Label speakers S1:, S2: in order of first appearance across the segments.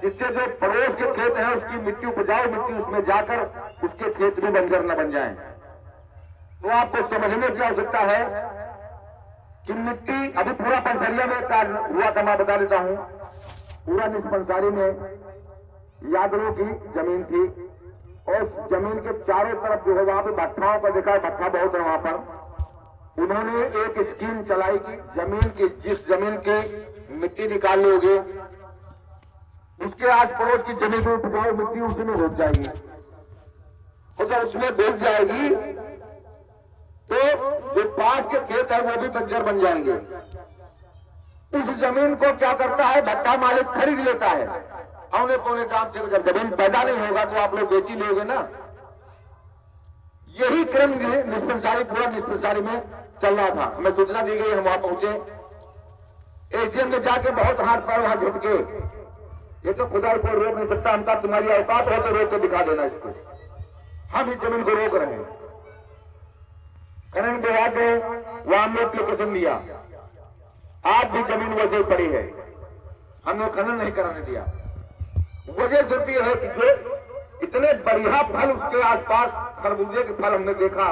S1: जिससे जो पड़ोस के खेत हैं उसकी मिट्टी, उपजाऊ मिट्टी, उसमें जाकर उसके खेत में बंजर न बन जाएं। तो आपको समझने की आवश्यकता है कि मिट्टी, अभी पूरा पंसरिया में कार्य हुआ था, मैं बता देता हूं। पूरा निष्पंसारी में यादवों की जमीन थी और जमीन के चारों तरफ जो है वहां पे भट्ठाओं का देखा, भट्ठा बहुत है वहां पर। उन्होंने एक स्कीम चलाई कि जमीन की, जिस जमीन की मिट्टी निकालनी होगी उसके आस पड़ोस की जमीन में उपजाऊ मिट्टी उसी में घुस जाएगी, और जब उसमें घुस जाएगी तो जो पास के खेत है वो भी बंजर बन जाएंगे। उस जमीन को क्या करता है, भट्टा मालिक खरीद लेता है औने पौने दाम से। जब जमीन पैदा नहीं होगा तो आप लोग बेच ही लोगे ना। यही क्रम निष्पंसारी, पूरा निष्पंसारी में चल रहा था। हमें सूचना दी गई, हम वहां पहुंचे, एसीएम में जाके बहुत हाथ पैर वहां झुटके, ये तो खुदा को रोक नहीं सकता, हमका तुम्हारी औकात हो तो रोक के दिखा देना इसको। हम इस जमीन को रोक रहे हैं। खनन विभाग ने वहां हमने एप्लीकेशन दिया, आज भी जमीन वैसे ही पड़ी है, हमने खनन नहीं कराने दिया। वजह सिर्फ यह है कि जो इतने बढ़िया फल उसके आसपास, खरबूजे के फल हमने देखा,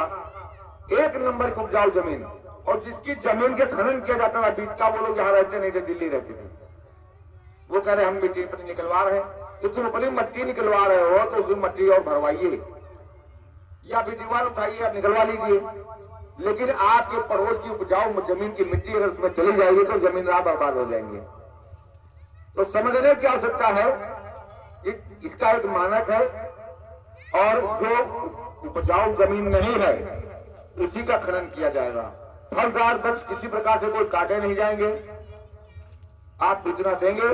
S1: एक नंबर की उपजाऊ जमीन, और जिसकी जमीन के खनन किया जाता था बीच का, वो लोग यहाँ रहते नहीं थे, दिल्ली रहते थे। वो कह रहे हम मिट्टी निकलवा रहे हैं, तो तुम अपनी मट्टी निकलवा रहे हो तो उसमें मट्टी और भरवाइए, या फिर दीवार उठाइए, आप निकलवा लीजिए। लेकिन आपके पड़ोस की उपजाऊ जमीन की मिट्टी अगर उसमें चली जाएगी तो जमींदार बर्बाद हो जाएंगे। तो समझने की आवश्यकता है, इसका एक मानक है, और जो उपजाऊ जमीन नहीं है उसी का खनन किया जाएगा। फलदार वृक्ष किसी प्रकार से कोई काटे नहीं जाएंगे। आप सूचना देंगे,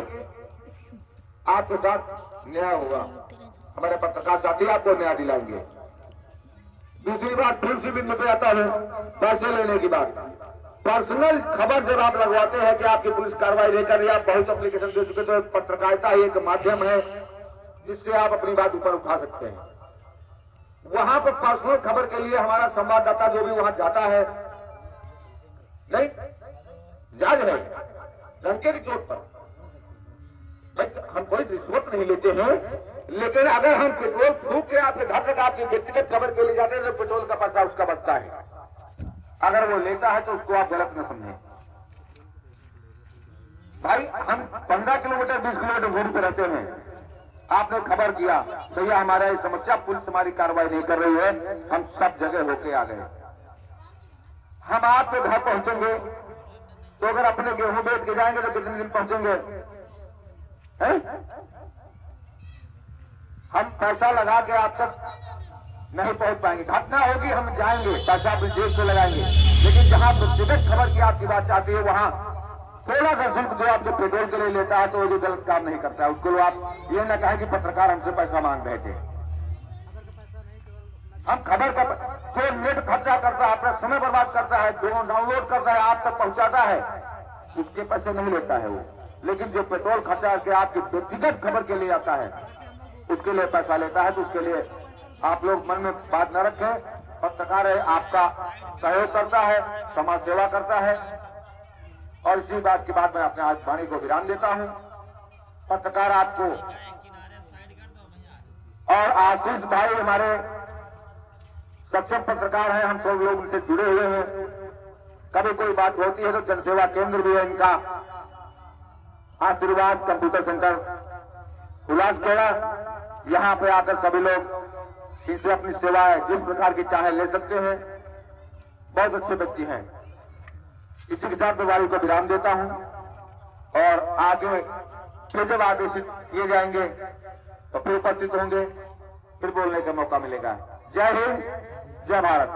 S1: आपके साथ न्याय होगा। हमारे पत्रकार साथी आपको न्याय दिलाएंगे। दूसरी बात फिर से बिंदु पे आता है, पैसे लेने की बात। पर्सनल खबर जब आप लगवाते हैं कि आपकी पुलिस कार्रवाई नहीं कर रही, आप बहुत एप्लीकेशन दे चुके, तो पत्रकारिता ही एक माध्यम है जिससे आप अपनी बात ऊपर उठा सकते हैं। वहां पर पर्सनल खबर के लिए हमारा संवाददाता जो भी वहां जाता है, नहीं जायज है, डंके की चोट पर। हम कोई रिश्वत नहीं लेते हैं, लेकिन अगर हम पेट्रोल फूंक के आपके घर तक आपकी व्यक्तिगत खबर के लिए जाते हैं तो पेट्रोल का पैसा उसका बचता है। अगर वो लेता है तो उसको आप गलत न समझें। भाई हम 15 किलोमीटर 20 किलोमीटर दूरी पे रहते हैं, आपने खबर किया भैया हमारा ये समस्या, पुलिस हमारी कार्रवाई नहीं कर रही है, हम सब जगह होके आ गए। हम आपके घर पहुंचेंगे तो अगर अपने गेहूं बेच के जाएंगे तो कितने दिन पहुंचेंगे? हम पैसा लगा के आप तक नहीं पहुंच पाएंगे। घटना होगी हम जाएंगे, पैसा अपनी जेब से लगाएंगे, लेकिन जहां व्यक्तिगत खबर की आपकी बात आती है वहां थोड़ा सा शुल्क जो आपके पेट्रोल के लिए लेता है तो वो गलत काम नहीं करता है। उसको आप ये न कहें कि पत्रकार हमसे पैसा मांग रहे थे। हम खबर का जो नेट खर्चा करता है, अपना समय बर्बाद करता है, जो डाउनलोड करता है, आप तक पहुंचाता है, उसके पैसे नहीं लेता है वो। लेकिन जो पेट्रोल खर्चा करके आपकी व्यक्तिगत खबर के लिए आता है उसके लिए पैसा लेता है। तो उसके लिए आप लोग मन में बात न रखें। पत्रकार है, आपका सहयोग करता है, समाज सेवा करता है, और इसी बात के बाद मैं अपने आज वाणी को विराम देता हूं। पत्रकार आपको और आशीष भाई हमारे सक्षम पत्रकार हैं, हम सब लोग उनसे जुड़े हुए हैं। कभी कोई बात होती है तो जनसेवा केंद्र भी है इनका, आशीर्वाद कंप्यूटर सेंटर उल्लासखेड़ा, यहाँ पे आकर सभी लोग इनसे अपनी सेवाएं जिस प्रकार की चाहे ले सकते हैं। बहुत अच्छे व्यक्ति हैं। इसी के साथ मैं वाणी को विराम देता हूं, और आगे फिर जब आदेशित किए जाएंगे तो फिर उपस्थित होंगे, फिर बोलने का मौका मिलेगा। जय हिंद, जय भारत।